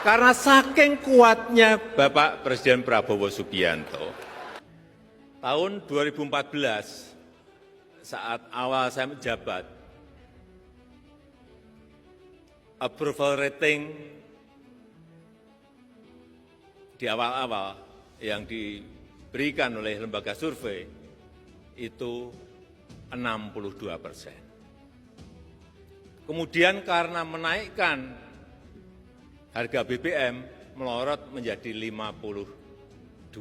Karena saking kuatnya Bapak Presiden Prabowo Subianto, tahun 2014 saat awal saya menjabat, approval rating di awal-awal yang diberikan oleh lembaga survei itu 62%. Kemudian karena menaikkan harga BBM melorot menjadi 52%.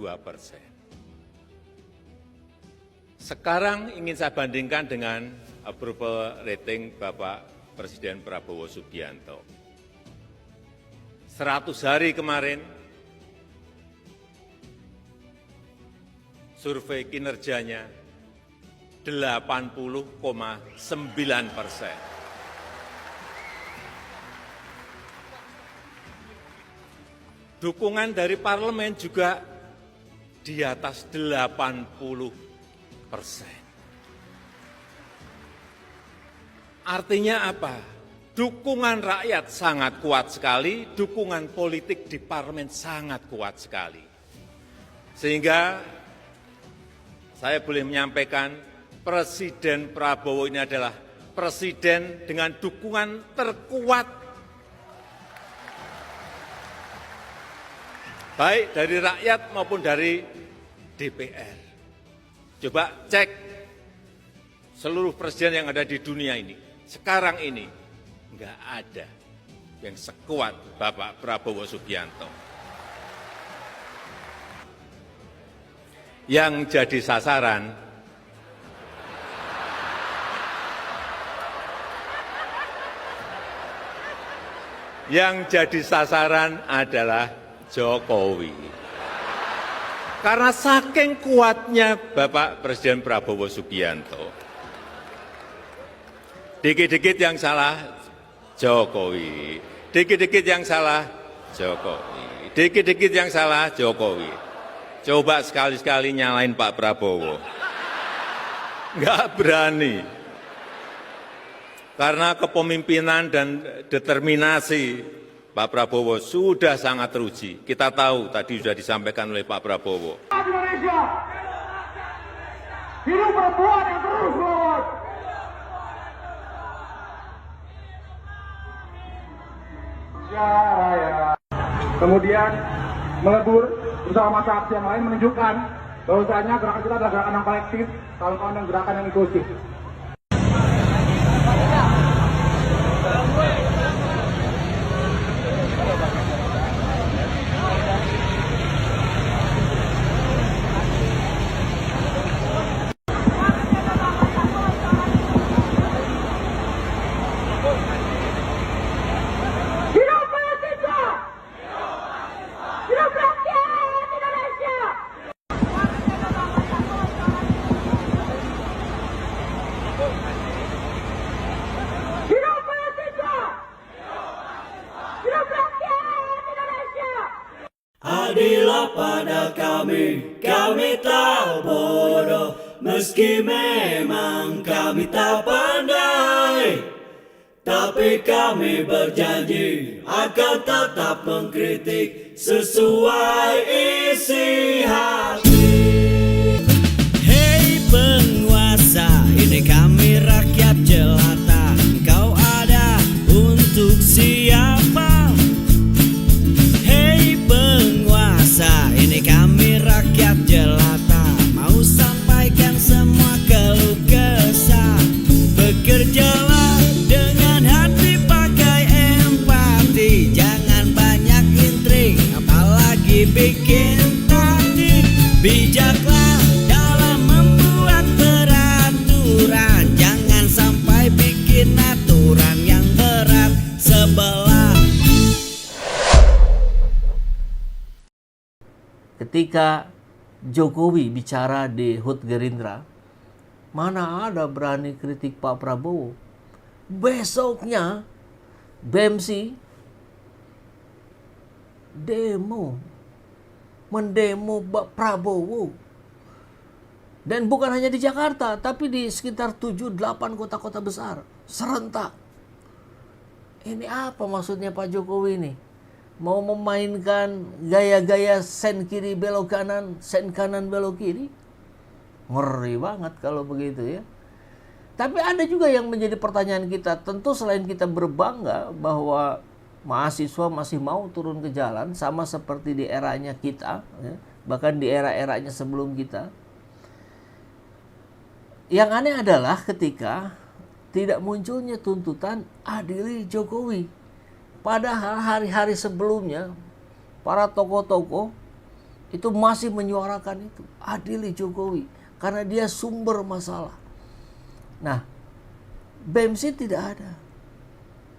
Sekarang ingin saya bandingkan dengan approval rating Bapak Presiden Prabowo Subianto. 100 hari kemarin, survei kinerjanya 80,9%. Dukungan dari parlemen juga di atas 80%. Artinya apa? Dukungan rakyat sangat kuat sekali, dukungan politik di parlemen sangat kuat sekali. Sehingga saya boleh menyampaikan Presiden Prabowo ini adalah presiden dengan dukungan terkuat baik dari rakyat maupun dari DPR. Coba cek seluruh presiden yang ada di dunia ini. Sekarang ini enggak ada yang sekuat Bapak Prabowo Subianto. Yang jadi sasaran adalah Jokowi. Karena saking kuatnya Bapak Presiden Prabowo Subianto. Dikit-dikit yang salah Jokowi, dikit-dikit yang salah Jokowi, dikit-dikit yang salah Jokowi. Coba sekali-sekali nyalain Pak Prabowo. Enggak berani. Karena kepemimpinan dan determinasi Pak Prabowo sudah sangat teruji. Kita tahu tadi sudah disampaikan oleh Pak Prabowo. Indonesia, hidup perempuan yang terus melawan. Kemudian melebur bersama masa aksi yang lain menunjukkan bahwasanya gerakan kita adalah gerakan yang kolektif, kawan-kawan dan gerakan yang inklusif. Adillah pada kami tak bodoh, meski memang kami tak pandai. Tapi kami berjanji akan tetap mengkritik sesuai isi hati. Hei penguasa, ini kami rakyat jelata. Engkau ada untuk siapa? Ini kami rakyat jelata, mau sampaikan semua keluh kesah. Bekerjalah dengan hati, pakai empati, jangan banyak intrik, apalagi bikin taktik. Bijaklah dalam membuat peraturan, jangan sampai bikin aturan yang berat sebelah. Ketika Jokowi bicara di HUT Gerindra, mana ada berani kritik Pak Prabowo. Besoknya BEMSI mendemo Pak Prabowo. Dan bukan hanya di Jakarta, tapi di sekitar 7-8 kota-kota besar, serentak. Ini apa maksudnya Pak Jokowi ini? mau memainkan gaya-gaya sen kiri belok kanan, sen kanan belok kiri. Ngeri banget kalau begitu ya. Tapi ada juga yang menjadi pertanyaan kita. Tentu selain kita berbangga bahwa mahasiswa masih mau turun ke jalan sama seperti di eranya kita, ya, bahkan di era-eranya sebelum kita. Yang aneh adalah ketika tidak munculnya tuntutan adili Jokowi. Padahal hari-hari sebelumnya para tokoh-tokoh itu masih menyuarakan itu, adili Jokowi karena dia sumber masalah. Nah, BEMSI tidak ada.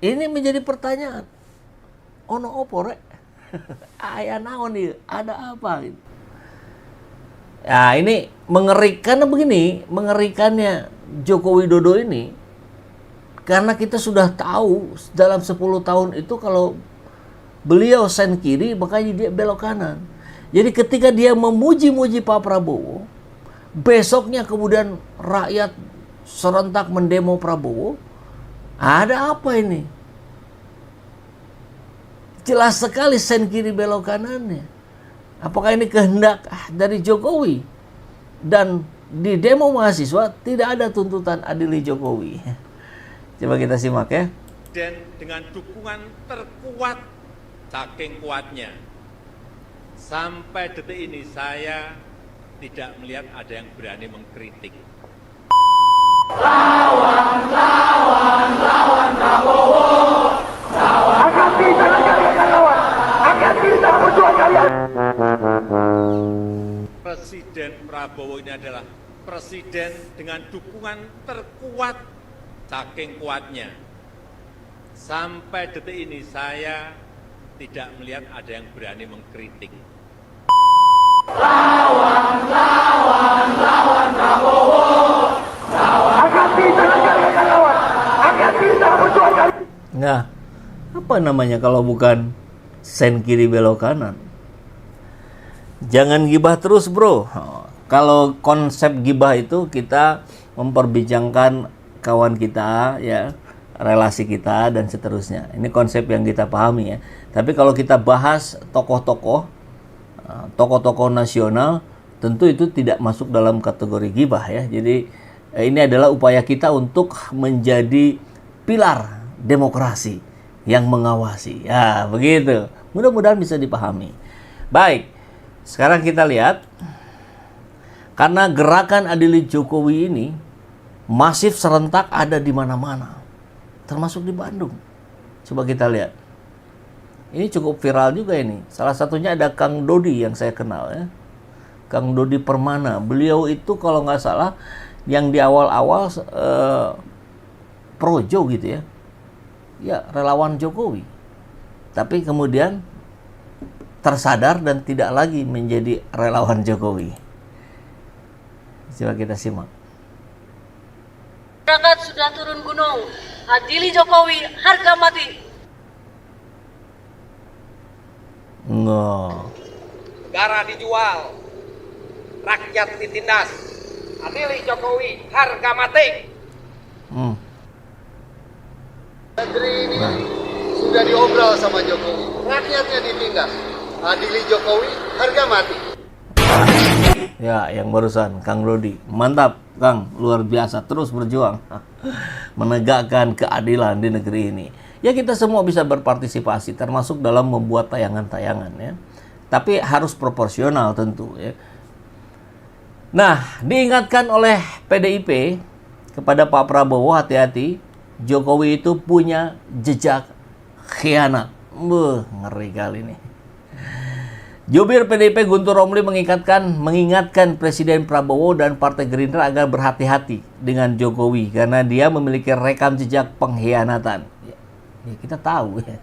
Ini menjadi pertanyaan. Ono opo rek? Aya naon ieu? Ada apa gitu. Ya, ini mengerikan begini, mengerikannya Joko Widodo ini karena kita sudah tahu dalam 10 tahun itu kalau beliau sen kiri makanya dia belok kanan. Jadi ketika dia memuji-muji Pak Prabowo, besoknya kemudian rakyat serentak mendemo Prabowo, ada apa ini? Jelas sekali sen kiri belok kanannya. Apakah ini kehendak dari Jokowi? Dan di demo mahasiswa tidak ada tuntutan adili Jokowi. Coba kita simak ya. Dan dengan dukungan terkuat, saking kuatnya, sampai detik ini saya tidak melihat ada yang berani mengkritik. Presiden Prabowo ini adalah presiden dengan dukungan terkuat, saking kuatnya. Sampai detik ini saya tidak melihat ada yang berani mengkritik. Nah, apa namanya kalau bukan sen kiri belok kanan? Jangan gibah terus, bro. Kalau konsep gibah itu kita memperbincangkan kawan kita, ya, relasi kita dan seterusnya. Ini konsep yang kita pahami ya. Tapi kalau kita bahas tokoh-tokoh nasional, tentu itu tidak masuk dalam kategori gibah ya. Jadi ini adalah upaya kita untuk menjadi pilar demokrasi yang mengawasi. Ya, begitu. Mudah-mudahan bisa dipahami. Baik. Sekarang kita lihat, karena gerakan adili Jokowi ini masif serentak ada di mana-mana, termasuk di Bandung. Coba kita lihat. Ini cukup viral juga ini. Salah satunya ada Kang Dodi yang saya kenal ya. Kang Dodi Permana. Beliau itu kalau nggak salah yang di awal-awal projo gitu ya. Ya, relawan Jokowi. Tapi kemudian tersadar dan tidak lagi menjadi relawan Jokowi. Coba kita simak. Masyarakat sudah turun gunung, adili Jokowi, harga mati. Nggak. Negara dijual, rakyat ditindas, adili Jokowi, harga mati. Negeri ini sudah diobrol sama Jokowi, rakyatnya ditindas, adili Jokowi, harga mati. Ya, yang barusan Kang Dodi. Mantap, Kang. Luar biasa. Terus berjuang menegakkan keadilan di negeri ini. Ya, kita semua bisa berpartisipasi, termasuk dalam membuat tayangan-tayangan ya. Tapi harus proporsional tentu ya. Nah, diingatkan oleh PDIP kepada Pak Prabowo, hati-hati. Jokowi itu punya jejak khianat. Ngeri kali nih. Jubir PDIP Guntur Romli mengingatkan Presiden Prabowo dan Partai Gerindra agar berhati-hati dengan Jokowi karena dia memiliki rekam jejak pengkhianatan. Ya, kita tahu ya.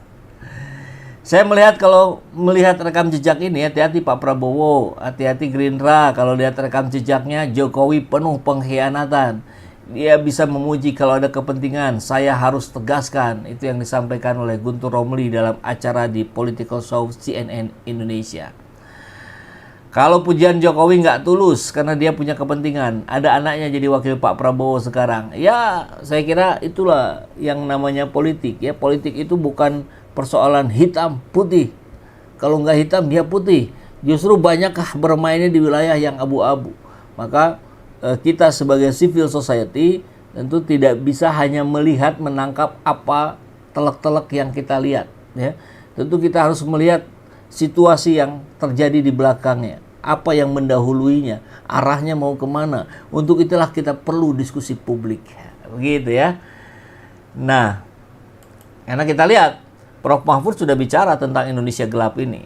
Saya kalau melihat rekam jejak ini, hati-hati Pak Prabowo, hati-hati Gerindra kalau lihat rekam jejaknya. Jokowi penuh pengkhianatan. Dia bisa memuji kalau ada kepentingan. Saya harus tegaskan. Itu yang disampaikan oleh Guntur Romli dalam acara di Political Show CNN Indonesia. Kalau pujian Jokowi nggak tulus karena dia punya kepentingan, ada anaknya jadi wakil Pak Prabowo sekarang. Ya, saya kira itulah yang namanya politik. Ya, politik itu bukan persoalan hitam putih, Kalau nggak hitam, dia putih. Justru banyakkah bermainnya di wilayah yang abu-abu. Maka kita sebagai civil society tentu tidak bisa hanya melihat, menangkap apa telek-telek yang kita lihat. Ya. Tentu kita harus melihat situasi yang terjadi di belakangnya. Apa yang mendahuluinya, arahnya mau kemana. Untuk itulah kita perlu diskusi publik. Begitu ya. Nah, karena kita lihat Prof. Mahfud sudah bicara tentang Indonesia gelap ini.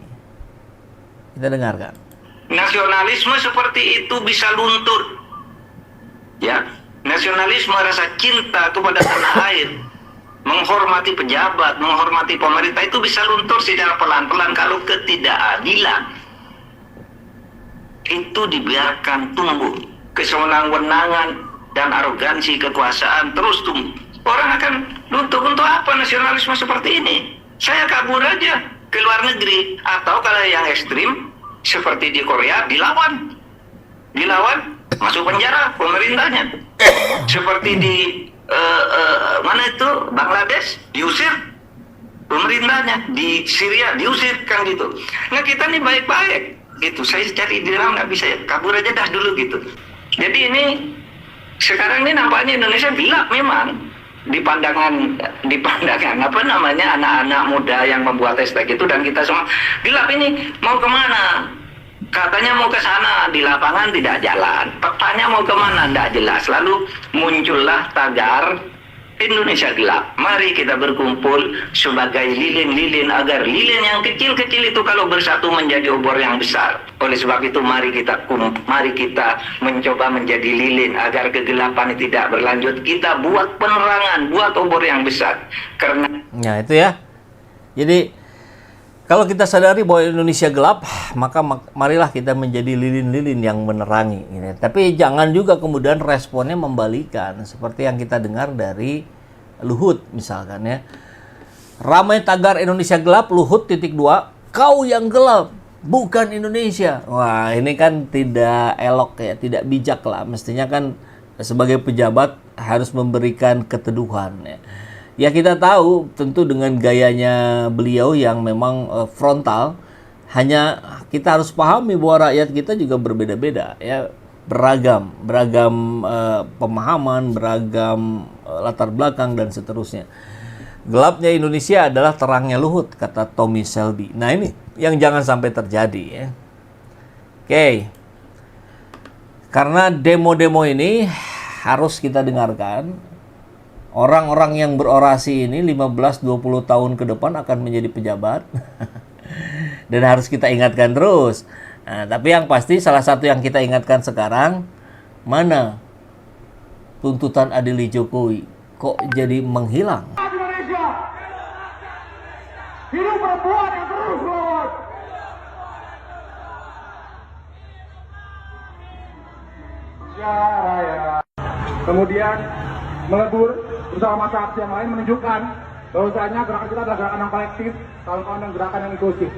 Kita dengarkan. Nasionalisme seperti itu bisa luntur. Ya, nasionalisme rasa cinta kepada tanah air, menghormati pejabat, menghormati pemerintah itu bisa luntur secara pelan-pelan kalau ketidakadilan itu dibiarkan tumbuh. Kesewenang-wenangan dan arogansi kekuasaan terus tumbuh. Orang akan luntur. Untuk apa nasionalisme seperti ini? Saya kabur aja ke luar negeri. Atau kalau yang ekstrim seperti di Korea, dilawan, masuk penjara pemerintahnya. Seperti di mana itu Bangladesh, diusir pemerintahnya. Di Syria diusir, kan gitu. Nah kita nih baik-baik gitu. Saya cari di dalam nggak bisa, kabur aja dah dulu gitu. Jadi ini sekarang ini nampaknya Indonesia gelap memang. Di pandangan apa namanya anak-anak muda yang membuat hashtag itu, dan kita semua gelap ini mau kemana? Katanya mau ke sana, di lapangan tidak jalan. Petanya mau kemana? Tidak jelas. Lalu muncullah tagar Indonesia gelap. Mari kita berkumpul sebagai lilin-lilin agar lilin yang kecil-kecil itu kalau bersatu menjadi obor yang besar. Oleh sebab itu mari kita mencoba menjadi lilin agar kegelapan tidak berlanjut. Kita buat penerangan, buat obor yang besar. Karena itu ya. Jadi kalau kita sadari bahwa Indonesia gelap, maka marilah kita menjadi lilin-lilin yang menerangi. Gitu. Tapi jangan juga kemudian responnya membalikan, seperti yang kita dengar dari Luhut misalkan ya. Ramai tagar Indonesia gelap, Luhut _2, kau yang gelap, bukan Indonesia. Wah, ini kan tidak elok ya, tidak bijak lah. Mestinya kan sebagai pejabat harus memberikan keteduhan ya. Ya kita tahu tentu dengan gayanya beliau yang memang frontal, hanya kita harus pahami bahwa rakyat kita juga berbeda-beda ya, beragam pemahaman, beragam latar belakang dan seterusnya. Gelapnya Indonesia adalah terangnya Luhut, kata Tommy Shelby. Nah ini yang jangan sampai terjadi ya. Oke. Karena demo-demo ini harus kita dengarkan. Orang-orang yang berorasi ini 15-20 tahun ke depan akan menjadi pejabat. Dan harus kita ingatkan terus. Nah, tapi yang pasti salah satu yang kita ingatkan sekarang, mana tuntutan adili Jokowi kok jadi menghilang? Indonesia, hidup perempuan yang terus melawan. Raya. Kemudian melebur bersama masa aksi yang lain menunjukkan bahwasanya gerakan kita adalah gerakan yang kolektif, kawan-kawan dan gerakan yang inklusif.